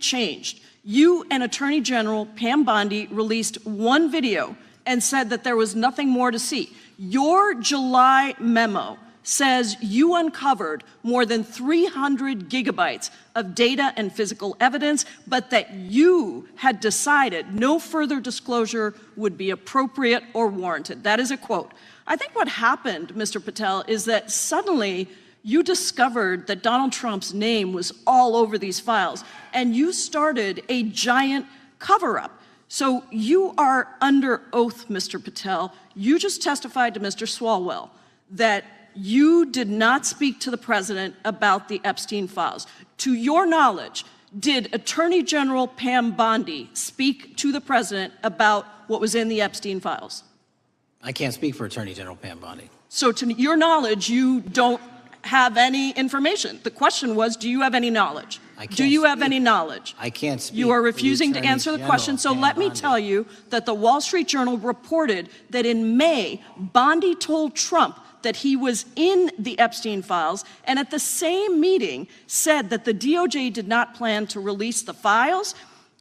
changed. You and Attorney General Pam Bondi released one video and said that there was nothing more to see. Your July memo says you uncovered more than 300 gigabytes of data and physical evidence, but that you had decided no further disclosure would be appropriate or warranted. That is a quote. I think what happened, Mr. Patel, is that suddenly you discovered that Donald Trump's name was all over these files, and you started a giant cover-up. So you are under oath, Mr. Patel. You just testified to Mr. Swalwell that you did not speak to the president about the Epstein files. To your knowledge, did Attorney General Pam Bondi speak to the president about what was in the Epstein files? I can't speak for Attorney General Pam Bondi. So to your knowledge, you don't have any information. The question was, do you have any knowledge? Do you have any knowledge? I can't speak. You are refusing to answer the question. So let me tell you that the Wall Street Journal reported that in May, Bondi told Trump that he was in the Epstein files, and at the same meeting said that the DOJ did not plan to release the files.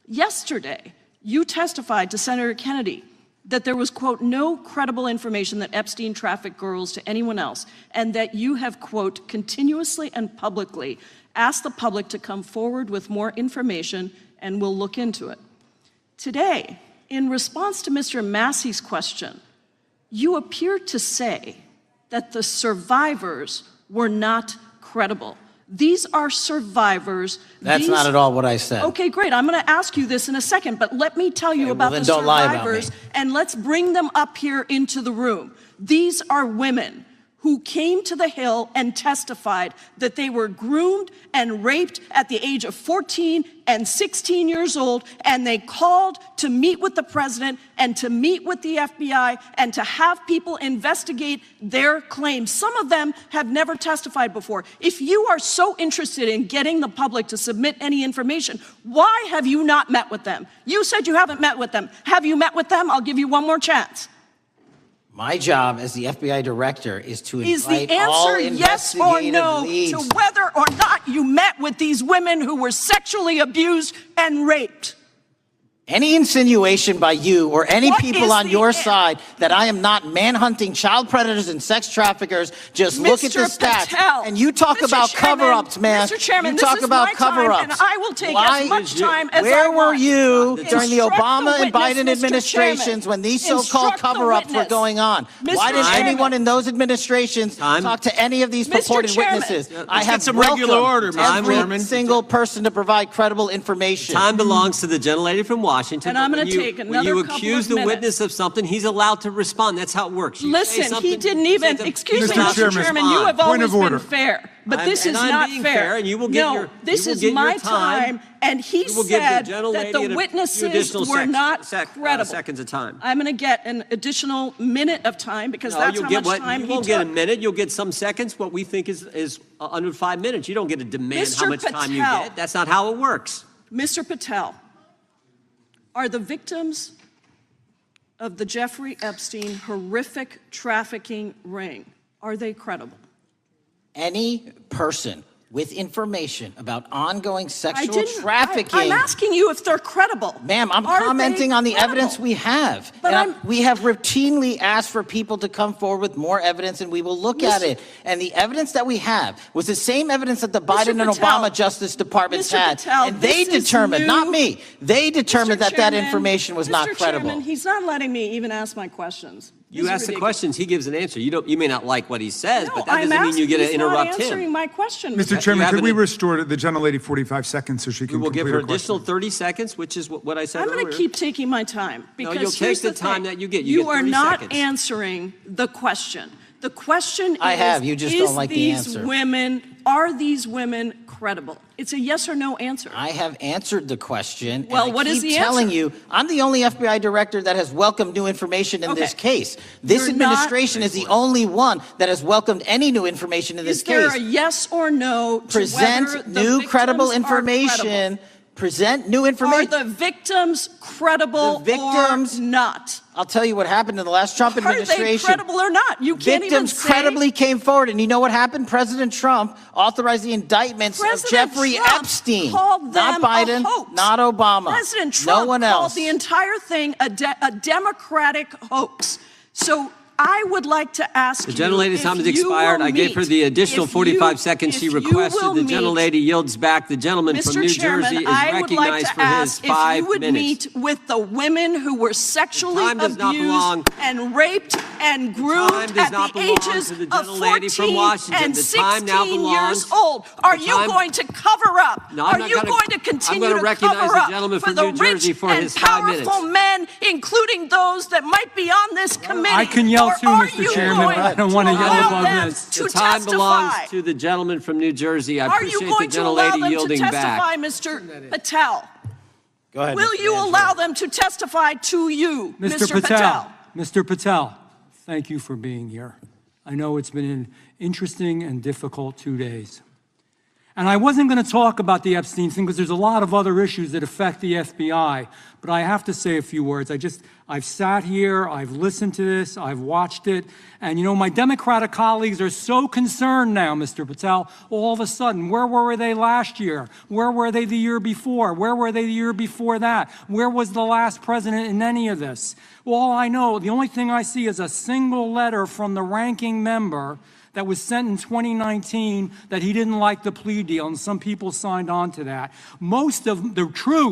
Yesterday, you testified to Senator Kennedy that there was, quote, no credible information that Epstein trafficked girls to anyone else, and that you have, quote, continuously and publicly asked the public to come forward with more information, and we'll look into it. Today, in response to Mr. Massey's question, you appear to say that the survivors were not credible. These are survivors. That's not at all what I said. Okay, great. I'm going to ask you this in a second, but let me tell you about the survivors, and let's bring them up here into the room. These are women who came to the Hill and testified that they were groomed and raped at the age of 14 and 16 years old, and they called to meet with the president and to meet with the FBI and to have people investigate their claims. Some of them have never testified before. If you are so interested in getting the public to submit any information, why have you not met with them? You said you haven't met with them. Have you met with them? I'll give you one more chance. My job as the FBI director is to invite Is the answer yes or no to whether or not you met with these women who were sexually abused and raped? Any insinuation by you or any people on your side that I am not manhunting child predators and sex traffickers, just look at the stats. And you talk about cover-ups, man. Mr. Chairman, you talk about cover-ups. And I will take as much time as I Where want. were you during the Obama and Biden administrations when these so-called cover-ups were going on? Why didn't anyone in those administrations talk to any of these purported witnesses? I have some regular order, every single person to provide credible information. Time belongs to the gentlelady from Washington. And I'm going to take another couple of minutes. When you accuse the witness of something, he's allowed to respond. That's how it works. Listen, he didn't even, excuse me, Mr. Chairman, you have always been fair. But this is not fair. And you will get your, this is my time, and he said that the witnesses were not credible. Seconds of time. I'm going to get an additional minute of time because that's how much time he took. You won't get a minute. You'll get some seconds. What we think is under 5 minutes. You don't get to demand how much time you get. That's not how it works. Mr. Patel, are the victims of the Jeffrey Epstein horrific trafficking ring, are they credible? Any person with information about ongoing sexual trafficking. I'm asking you if they're credible. Ma'am, I'm commenting on the evidence we have. But we have routinely asked for people to come forward with more evidence, and we will look at it. And the evidence that we have was the same evidence that the Biden and Obama Justice Departments had. And they determined, not me, they determined that that information was not credible. Chairman, he's not letting me even ask my questions. You ask the questions, he gives an answer. You may not like what he says, but that doesn't mean you get to interrupt him. He's not answering my question. Mr. Chairman, could we restore the gentlelady 45 seconds so she can complete her question? We'll give her additional 30 seconds, which is what I said earlier. I'm going to keep taking my time. Because you'll take the time that you get. You are not answering the question. The question is, you just don't like the answer. Are these women credible? It's a yes or no answer. I have answered the question. Well, what is the answer? I keep telling you, I'm the only FBI director that has welcomed new information in this case. This administration is the only one that has welcomed any new information in this case. Is there a yes or no to present whether the new credible information? present new Are information. the victims credible The victims- or not? I'll tell you what happened in the last Trump Are administration. they credible or not? You can't even Victims say. credibly came forward, and you know what happened? President Trump authorized the indictments of President Jeffrey Trump Epstein, called not them Biden, a hoax. not Obama, President Trump no one called else. the entire thing a Democratic hoax. So I would like to ask The you gentlelady's if time has you expired. will I gave her meet- the additional if 45 you- seconds she if you requested. will The meet- gentlelady yields back. The gentleman from Mr. New Chairman, Jersey is I would like recognized to for his ask if 5 you would minutes. meet with the women who were sexually time does not belong. abused and raped and groomed time does at not the belong ages to the of gentlelady from 14 Washington. and The time now 16 belongs- years old. Are the you time- going to cover up? No, I'm Are not you gonna- going to I'm continue gonna to recognize cover the up gentleman for from the New Jersey rich for and his 5 minutes. powerful men, including those that might be on this committee? I can yell Or too, are Mr. you Chairman. going I don't want to yell allow above them this. to The time testify? belongs to the gentleman from New Jersey. I Are you appreciate the going to allow gentlelady them to yielding testify, back. Mr. Patel? Go ahead. Will Mr. you Angelo. allow them to testify to you, Mr. Patel, Mr. Patel, thank you for being here. I know it's been an interesting and difficult 2 days. And I wasn't going to talk about the Epstein thing because there's a lot of other issues that affect the FBI, but I have to say a few words. I've sat here, I've listened to this, I've watched it, and you know, my Democratic colleagues are so concerned now, Mr. Patel, all of a sudden. Where were they last year? Where were they the year before? Where were they the year before that? Where was the last president in any of this? All I know, the only thing I see is a single letter from the ranking member that was sent in 2019 that he didn't like the plea deal, and some people signed on to that. Most of the truth